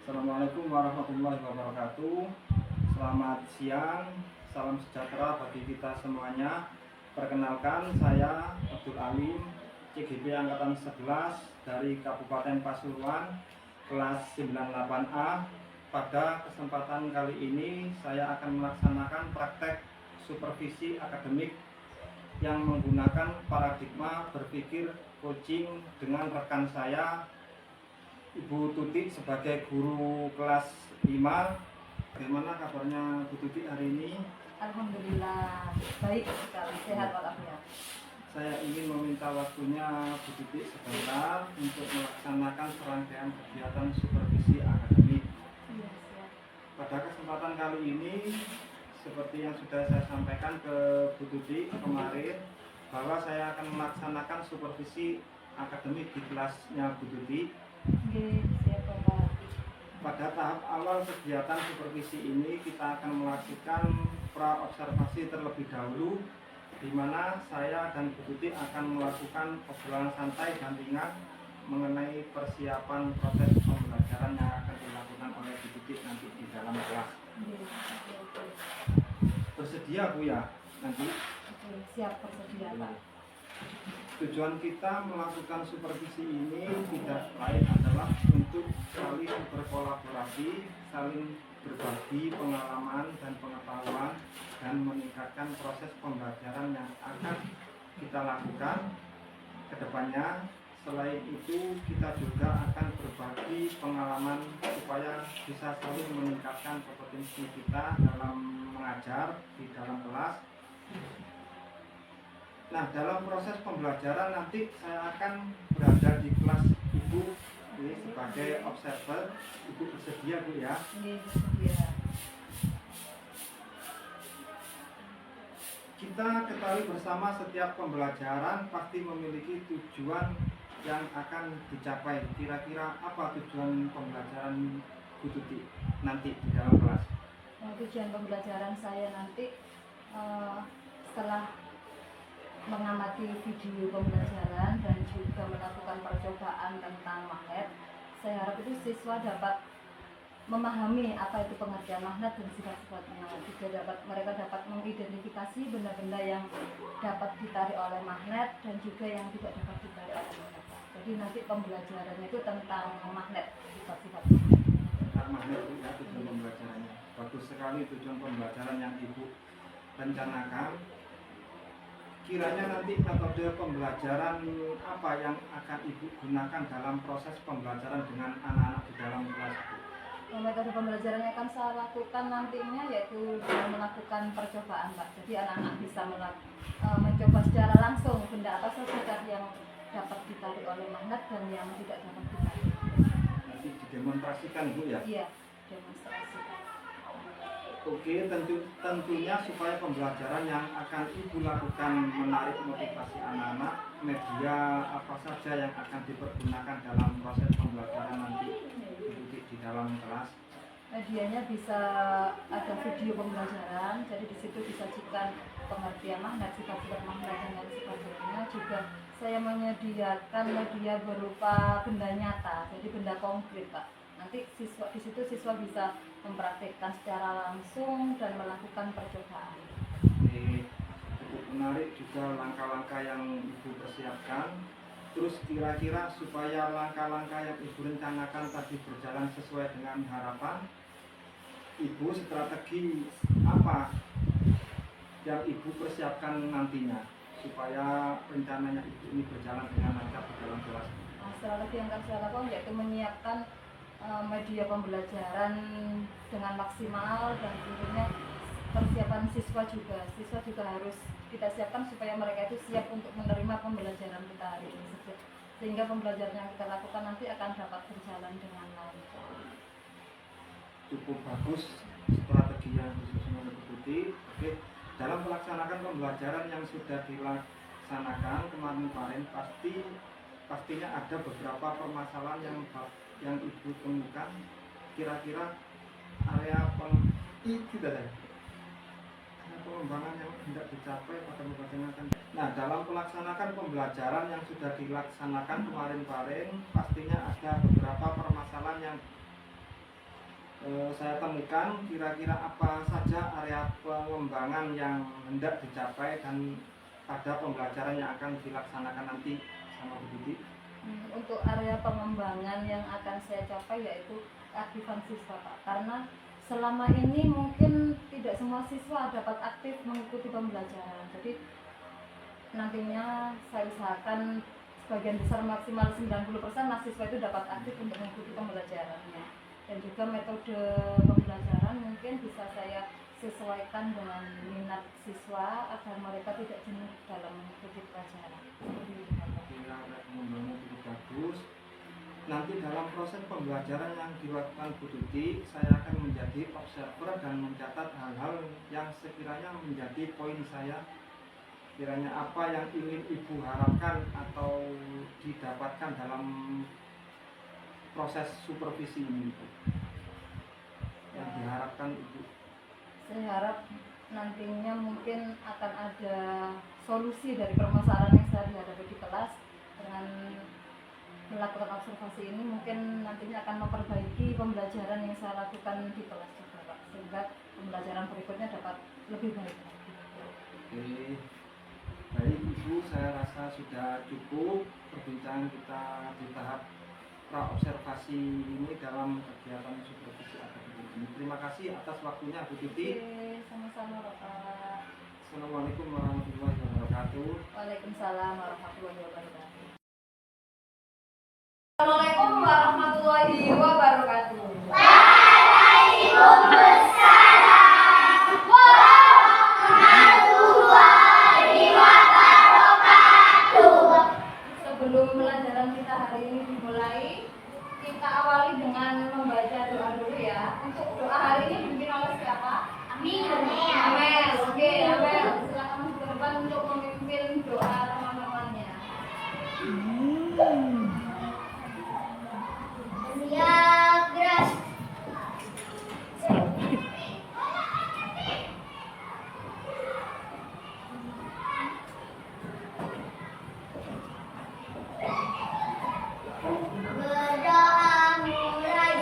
Assalamualaikum warahmatullahi wabarakatuh. Selamat siang, salam sejahtera bagi kita semuanya. Perkenalkan, saya Abdul Alim, CGP Angkatan 11 dari Kabupaten Pasuruan, kelas 98A. Pada kesempatan kali ini saya akan melaksanakan praktek supervisi akademik yang menggunakan paradigma berpikir coaching dengan rekan saya Ibu Tuti sebagai guru kelas 5. Bagaimana kabarnya Bu Tuti hari ini? Alhamdulillah baik sekali, sehat walafiat. Saya ingin meminta waktunya Bu Tuti sebentar untuk melaksanakan serangkaian kegiatan supervisi akademik. Iya, siap. Pada kesempatan kali ini, seperti yang sudah saya sampaikan ke Bu Tuti kemarin, bahwa saya akan melaksanakan supervisi akademik di kelasnya Bu Tuti. Siap Bapak. Pada tahap awal kegiatan supervisi ini kita akan melakukan pra-observasi terlebih dahulu, di mana saya dan Bu Tuti akan melakukan obrolan santai dan ringan mengenai persiapan proses pembelajaran yang akan dilakukan oleh Bu Tuti nanti di dalam kelas. Oke. Bersedia Bu ya nanti? Oke, siap bersedia Pak. Tujuan kita melakukan supervisi ini tidak lain adalah untuk saling berkolaborasi, saling berbagi pengalaman dan pengetahuan, dan meningkatkan proses pembelajaran yang akan kita lakukan ke depannya. Selain itu, kita juga akan berbagi pengalaman supaya bisa saling meningkatkan kompetensi kita dalam mengajar di dalam kelas. Nah, dalam proses pembelajaran nanti saya akan berada di kelas Ibu ini sebagai observer. Ibu bersedia Bu ya? Ini bersedia. Kita ketahui bersama setiap pembelajaran pasti memiliki tujuan yang akan dicapai. Kira-kira apa tujuan pembelajaran Bu Tuti nanti di dalam kelas? Tujuan pembelajaran saya nanti setelah mengamati video pembelajaran dan juga melakukan percobaan tentang magnet, saya harap itu siswa dapat memahami apa itu pengertian magnet dan sifat-sifatnya. Juga mereka dapat mengidentifikasi benda-benda yang dapat ditarik oleh magnet dan juga yang tidak dapat ditarik oleh magnet. Jadi nanti pembelajarannya itu tentang magnet, sifat-sifatnya. Tentang magnet itu ya tujuan pembelajarannya. Bagus sekali tujuan pembelajaran yang Ibu rencanakan. Kiranya nanti metode pembelajaran apa yang akan Ibu gunakan dalam proses pembelajaran dengan anak-anak di dalam kelas? Metode pembelajaran yang akan saya lakukan nantinya yaitu dengan melakukan percobaan Pak. Jadi anak-anak bisa mencoba secara langsung benda apa saja yang dapat ditarik oleh magnet dan yang tidak dapat ditarik. Nanti didemonstrasikan Bu ya? Iya, demonstrasi. Oke, tentunya supaya pembelajaran yang akan Ibu lakukan menarik motivasi anak-anak, media apa saja yang akan dipergunakan dalam proses pembelajaran nanti di dalam kelas? Medianya bisa ada video pembelajaran, jadi di situ disajikan pengertian magnet, sifat-sifat magnet dan lain sebagainya. Juga saya menyediakan media berupa benda nyata, jadi benda konkret Pak. Nanti di situ siswa bisa mempraktikkan secara langsung dan melakukan percobaan. Ini cukup menarik juga langkah-langkah yang Ibu persiapkan. Terus kira-kira supaya langkah-langkah yang Ibu rencanakan tadi berjalan sesuai dengan harapan, Ibu strategi apa yang Ibu persiapkan nantinya supaya rencananya Ibu ini berjalan dengan lancar di dalam kelas? Strategi yang akan saya lakukan yaitu menyiapkan media pembelajaran dengan maksimal dan tentunya persiapan siswa juga harus kita siapkan supaya mereka itu siap untuk menerima pembelajaran kita hari ini, sehingga pembelajaran yang kita lakukan nanti akan dapat berjalan dengan lancar. Cukup bagus strategi yang disusun oleh Bu Tuti. Oke, dalam melaksanakan pembelajaran yang sudah dilaksanakan kemarin pastinya ada beberapa permasalahan yang Ibu temukan. Kira-kira area pengembangan yang tidak dicapai pada pembelajaran. Nah, dalam melaksanakan pembelajaran yang sudah dilaksanakan kemarin pastinya ada beberapa permasalahan yang saya temukan kira-kira apa saja area pengembangan yang hendak dicapai dan pada pembelajaran yang akan dilaksanakan nanti sama Bu Titi. Untuk area pengembangan yang akan saya capai yaitu keaktifan siswa, Pak. Karena selama ini mungkin tidak semua siswa dapat aktif mengikuti pembelajaran. Jadi nantinya saya usahakan sebagian besar maksimal 90% mahasiswa itu dapat aktif untuk mengikuti pembelajarannya. Dan juga metode pembelajaran mungkin bisa saya sesuaikan dengan minat siswa agar mereka tidak jenuh dalam mengikuti pelajaran. Pengembangan cukup bagus. Nanti dalam proses pembelajaran yang dilakukan Bu Tuti, saya akan menjadi observer dan mencatat hal-hal yang sekiranya menjadi poin saya. Kiranya apa yang ingin Ibu harapkan atau didapatkan dalam proses supervisi ini, Ibu, yang diharapkan Ibu? Saya harap nantinya mungkin akan ada solusi dari permasalahan yang saya hadapi di kelas. Dengan melakukan observasi ini mungkin nantinya akan memperbaiki pembelajaran yang saya lakukan di kelas juga, Pak, sehingga pembelajaran berikutnya dapat lebih baik. Oke, baik Ibu, saya rasa sudah cukup perbincangan kita di tahap pra-observasi ini dalam kegiatan supervisi akademik ini. Terima kasih atas waktunya Bu Titi. Oke, sama-sama Bapak. Assalamualaikum warahmatullahi wabarakatuh. Waalaikumsalam warahmatullahi wabarakatuh. Assalamualaikum warahmatullahi wabarakatuh. Waalaikumsalam warahmatullahi wabarakatuh. Sebelum pelajaran kita hari ini dimulai, kita awali dengan membaca doa dulu ya. Untuk doa hari ini dipimpin oleh siapa? Amin. Amin. Oke, Amin. Silakan masuk ke depan untuk memimpin doa teman-temannya. Siap, gerak. Berdoa mulai.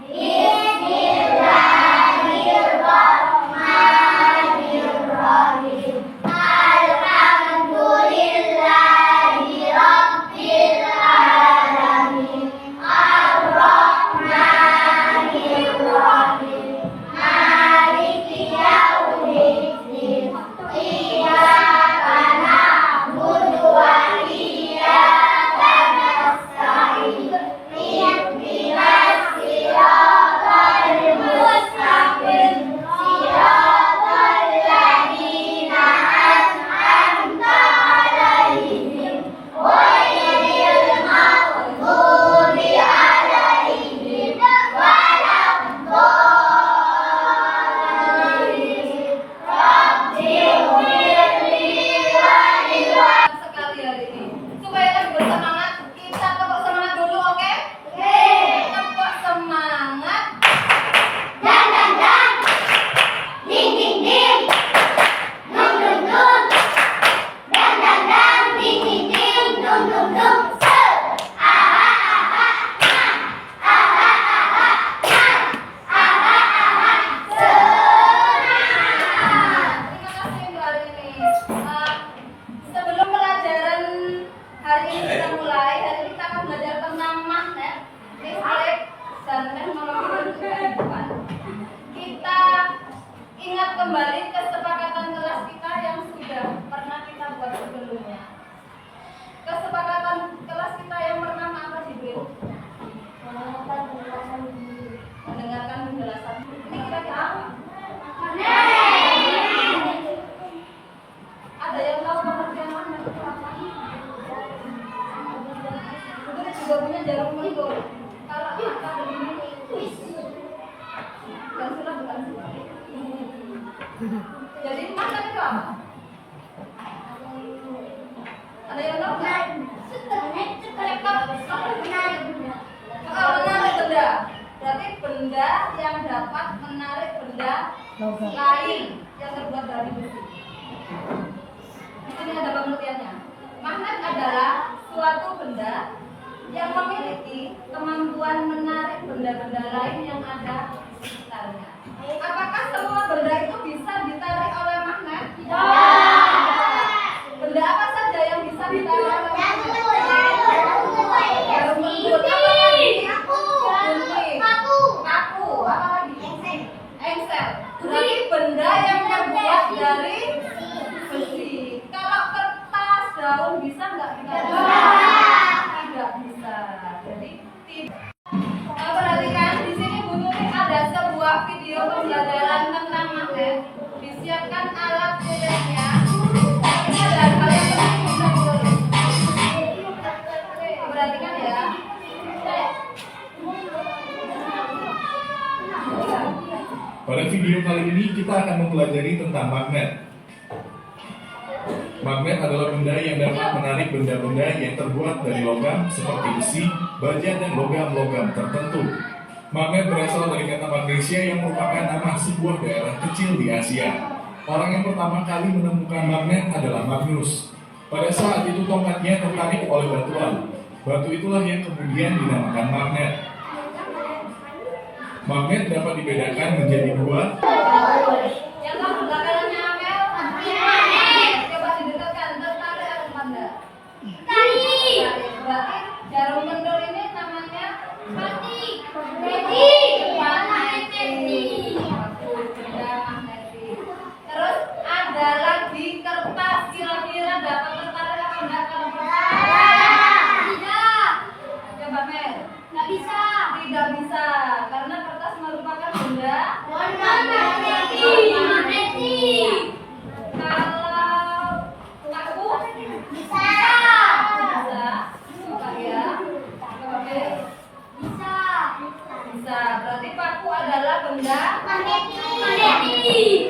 Bismillahirrahmanirrahim. Alhamdulillahi rabbil alamin. Ar-Rahmanirrahim. Maliki yaumiddin. Iyyaka na'budu wa iyyaka nasta'in. Ihdinas siratal mustaqim. Siratal ladzina an'amta 'alaihim ghairil maghdubi 'alaihim waladdallin. Rabbighfirli wa liwalidayya. Sekali hari ini supaya lebih bersemangat, kita tepuk semangat dulu, oke? Tepuk semangat. Dan ding ding ding. Dum dum dum. Dan ding ding ding. Dum dum dum. Terima kasih untuk hari ini. Sebelum pelajaran hari ini kita mulai, hari ini kita akan belajar tentang magnet, listrik, dan teknologi kehidupan. Kita ingat kembali kesepakatan kelas kita yang sudah pernah kita buat sebelumnya. Kesepakatan kelas kita yang pertama apa sih, Bu? Mendengarkan penjelasan. Ini kira-kira apa? Ada yang tahu pengertian magnet itu apa? Kita juga punya jarum pengukur. Kalau apa begini, bukan surat, bukan surat. Jadi magnet itu apa? Ada yang tahu nggak? Menarik benda. Berarti benda yang dapat menarik benda lain yang terbuat dari besi. Di sini ada pengertiannya. Magnet adalah suatu benda yang memiliki kemampuan menarik benda-benda lain yang ada sekitarnya. Apakah semua benda itu bisa ditarik oleh magnet? Benda apa saja yang bisa ditarik oleh magnet? Jarum pentul. Apa lagi? Gunting. Paku. Apa lagi? Engsel. Berarti benda yang terbuat dari besi. Kalau kertas, daun bisa nggak ditarik? Tidak bisa. Jadi tidak. Perhatikan di sini Bu Nuri ada sebuah video pembelajaran tentang magnet. Disiapkan alat kuliahnya. Ini ada hal yang penting bisa ditulis. Perhatikan ya. Pada video kali ini kita akan mempelajari tentang magnet. Magnet adalah benda yang dapat menarik benda-benda yang terbuat dari logam seperti besi, baja, dan logam-logam tertentu. Magnet berasal dari kata magnesia yang merupakan nama sebuah daerah kecil di Asia. Orang yang pertama kali menemukan magnet adalah Magnus. Pada saat itu tongkatnya tertarik oleh batuan. Batu itulah yang kemudian dinamakan magnet. Magnet dapat dibedakan menjadi dua. Yang kamu belakangannya Amel? Coba didekatkan, tertarik atau enggak? Berarti jarum pentul ini namanya magnetik. Benda magnetik. Terus ada lagi kertas, kira-kira dapat tertarik atau enggak kalau kertas? Tidak. Coba Mel. Nggak bisa. Tidak bisa, karena kertas merupakan benda magnetik. Kalau paku bisa. Coba ya. Coba Mel. Bisa. Berarti paku adalah benda magnetik.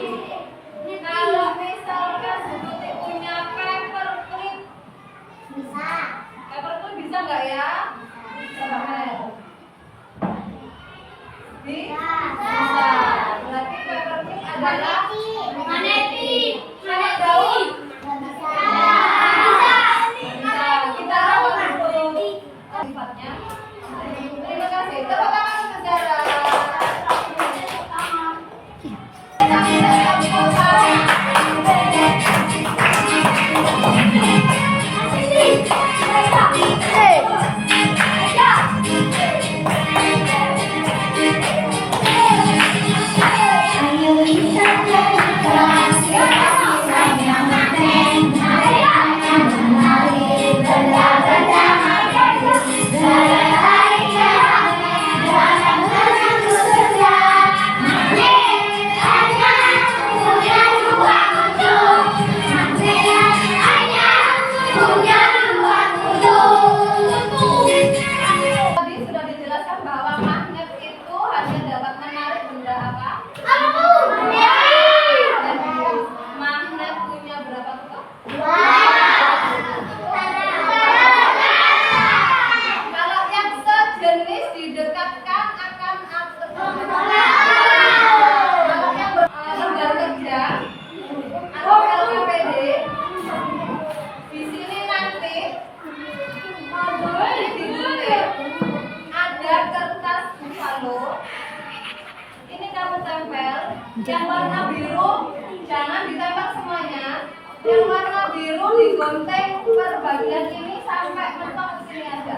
Kalau misalkan seperti punya paperclip, paperclip bisa nggak ya? Coba Mel. Bisa. Berarti paperclip adalah magnetik. Mana daun? Bisa. Kita lakukan dulu sifatnya. Terima kasih. Tepuk tangan untuk sejarah. Tadi sudah dijelaskan bahwa magnet itu hanya dapat menarik benda apa? Magnet punya berapa kutub? Kalau yang sejenis didekatkan akan kalau yang lembar kerja atau LKPD di sini nanti digunting ada kertas buffalo. Ini kamu tempel. Yang warna biru jangan ditempel semuanya. Yang warna biru digunting per bagian ini sampai mentok ke sini aja.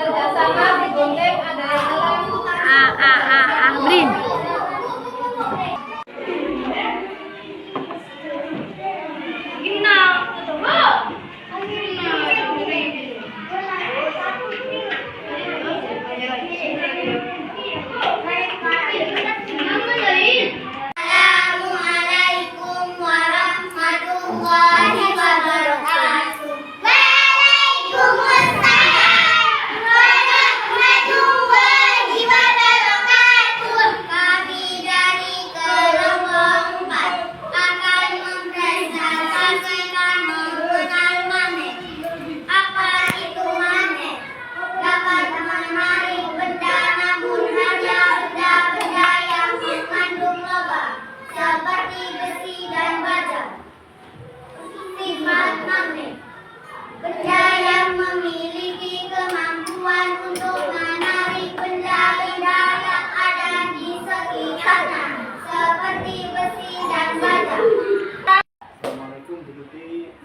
Kerjasama digunting ada Brin. Assalamualaikum warahmatullahi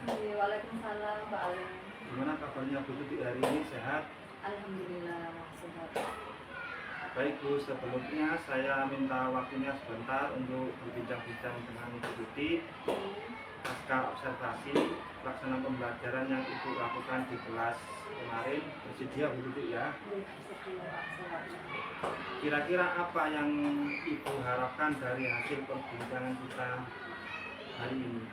Waalaikumsalam, Pak Alim. Gimana kabarnya Bu Tuti hari ini, sehat? Alhamdulillah sehat. Baik Bu, sebelumnya saya minta waktunya sebentar untuk berbincang-bincang dengan Bu Tuti pasca observasi pelaksanaan pembelajaran yang Ibu lakukan di kelas kemarin. Bersedia Bu Tuti ya? Kira-kira apa yang Ibu harapkan dari hasil perbincangan kita hari ini?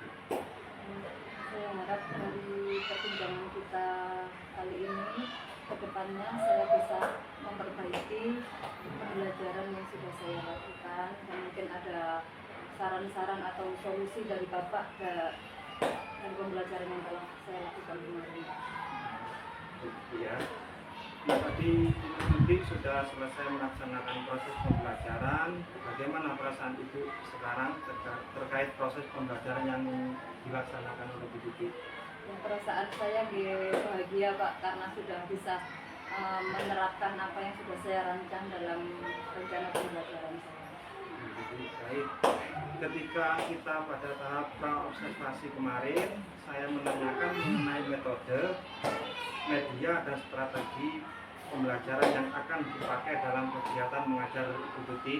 Saya harap dari perbincangan kita kali ini kedepannya saya bisa memperbaiki pembelajaran yang sudah saya lakukan, dan mungkin ada saran-saran atau solusi dari Bapak dari pembelajaran yang telah saya lakukan kemarin. Ya. Nah, tadi Ibu sudah selesai melaksanakan proses pembelajaran. Bagaimana perasaan Ibu sekarang terkait proses pembelajaran yang dilaksanakan oleh Bu Tuti? Perasaan saya bahagia Pak, karena sudah bisa menerapkan apa yang sudah saya rancang dalam rencana pembelajaran saya. Baik, ketika kita pada tahap pra-observasi kemarin, saya menanyakan mengenai metode, media, dan strategi pembelajaran yang akan dipakai dalam kegiatan mengajar Ibu Tuti.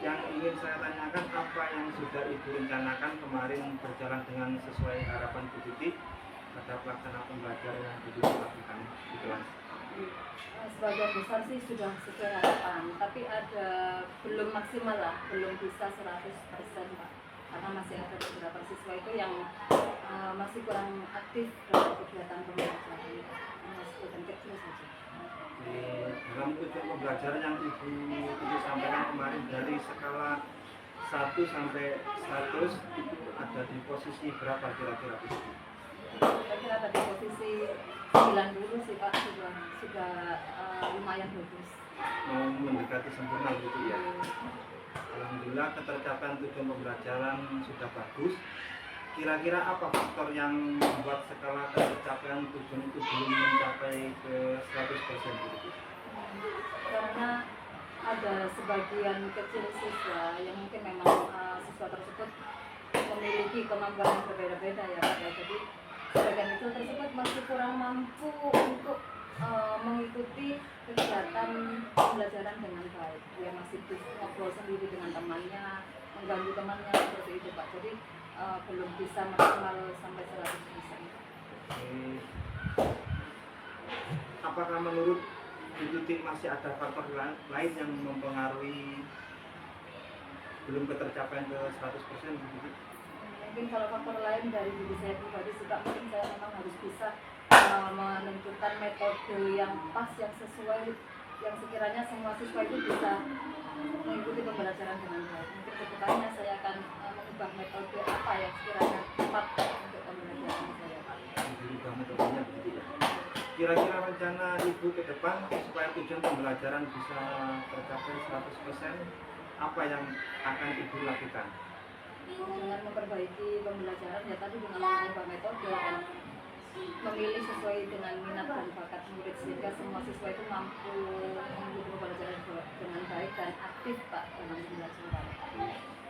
Yang ingin saya tanyakan, apa yang sudah Ibu rencanakan kemarin berjalan dengan sesuai harapan Bu Tuti pada pelaksanaan pembelajaran yang Bu Tuti lakukan di kelas? Sebagian besar sih sudah sesuai harapan, tapi ada belum maksimal lah, belum bisa 100% Pak, karena masih ada beberapa siswa itu yang masih kurang aktif dalam kegiatan pembelajaran, masih kurang kecil saja. Dalam tujuan pembelajaran yang Ibu Tuti sampaikan kemarin, dari skala 1 sampai 100 itu ada di posisi berapa kira-kira Bu Tuti? Kira-kira ada di posisi 9 dulu sih Pak, sudah lumayan bagus. Mau mendekati sempurna gitu ya. Alhamdulillah ketercapaian tujuan pembelajaran sudah bagus. Kira-kira apa faktor yang membuat skala ketercapaian tujuan itu belum mencapai ke 100% gitu? Karena ada sebagian kecil siswa yang mungkin memang siswa tersebut memiliki kemampuan yang berbeda-beda ya Pak. Jadi sebagian kecil tersebut masih kurang mampu untuk mengikuti kegiatan pembelajaran dengan baik. Dia masih bisa ngobrol sendiri dengan temannya, mengganggu temannya, seperti itu Pak. Jadi belum bisa maksimal sampai 100%. Apakah menurut Bu Tuti masih ada faktor lain yang mempengaruhi belum ketercapaian ke 100% Bu Tuti? Mungkin kalau faktor lain dari diri saya pribadi juga, mungkin saya memang harus bisa menentukan metode yang pas, yang sesuai, yang sekiranya semua siswa itu bisa mengikuti pembelajaran dengan baik. Mungkin kedepannya saya akan mengubah metode apa yang sekiranya tepat untuk pembelajaran saya. Berubah metodenya begitu ya. Kira-kira rencana Ibu ke depan supaya tujuan pembelajaran bisa tercapai 100%, apa yang akan Ibu lakukan? Dengan memperbaiki pembelajaran ya tadi, dengan mengubah metode dan memilih sesuai dengan minat dan bakat murid, sehingga semua siswa itu mampu mengikuti pembelajaran dengan baik dan aktif Pak dalam pembelajaran.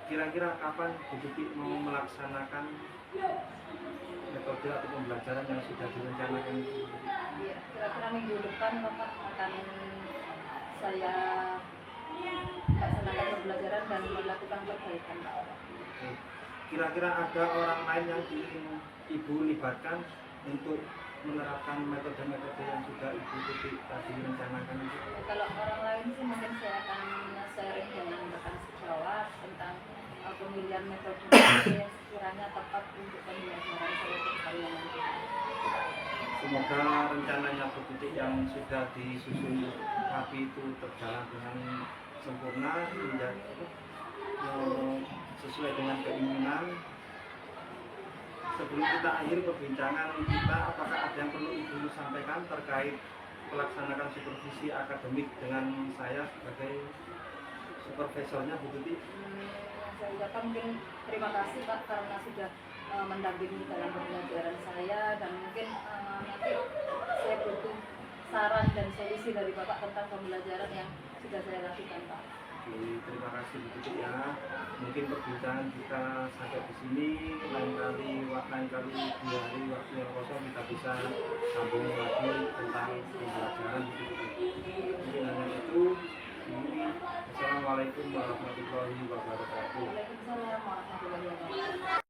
Kira-kira kapan Bu Tuti mau melaksanakan metode atau pembelajaran yang sudah direncanakan? Ya, kira-kira minggu depan Bapak akan saya laksanakan pembelajaran dan melakukan perbaikan Pak. Kira-kira ada orang lain yang ingin Ibu libatkan untuk menerapkan metode-metode yang sudah Ibu Tuti tadi rencanakan itu? Kalau orang lain sih mungkin saya akan sharing dengan rekan sejawat tentang pemilihan metode yang sekiranya tepat untuk pembelajaran saya ke depannya nanti. Semoga rencananya Bu Tuti yang sudah disusun rapi itu terjalan dengan sempurna, sesuai dengan keinginan. Sebelum kita akhiri perbincangan kita, apakah ada yang perlu Ibu sampaikan terkait melaksanakan supervisi akademik dengan saya sebagai supervisornya Bu Tuti? Saya ucapkan mungkin terima kasih Pak, karena sudah mendampingi dalam pembelajaran saya, dan mungkin nanti saya butuh saran dan solusi dari Bapak tentang pembelajaran yang sudah saya lakukan Pak. Oke, terima kasih Bu Titik ya. Mungkin perbincangan kita sampai di sini. Lain kali di hari waktu yang kosong kita bisa sambung lagi tentang pembelajaran Bu Titik. Mungkin hanya itu. Assalamualaikum warahmatullahi wabarakatuh. Waalaikumsalam warahmatullahi wabarakatuh.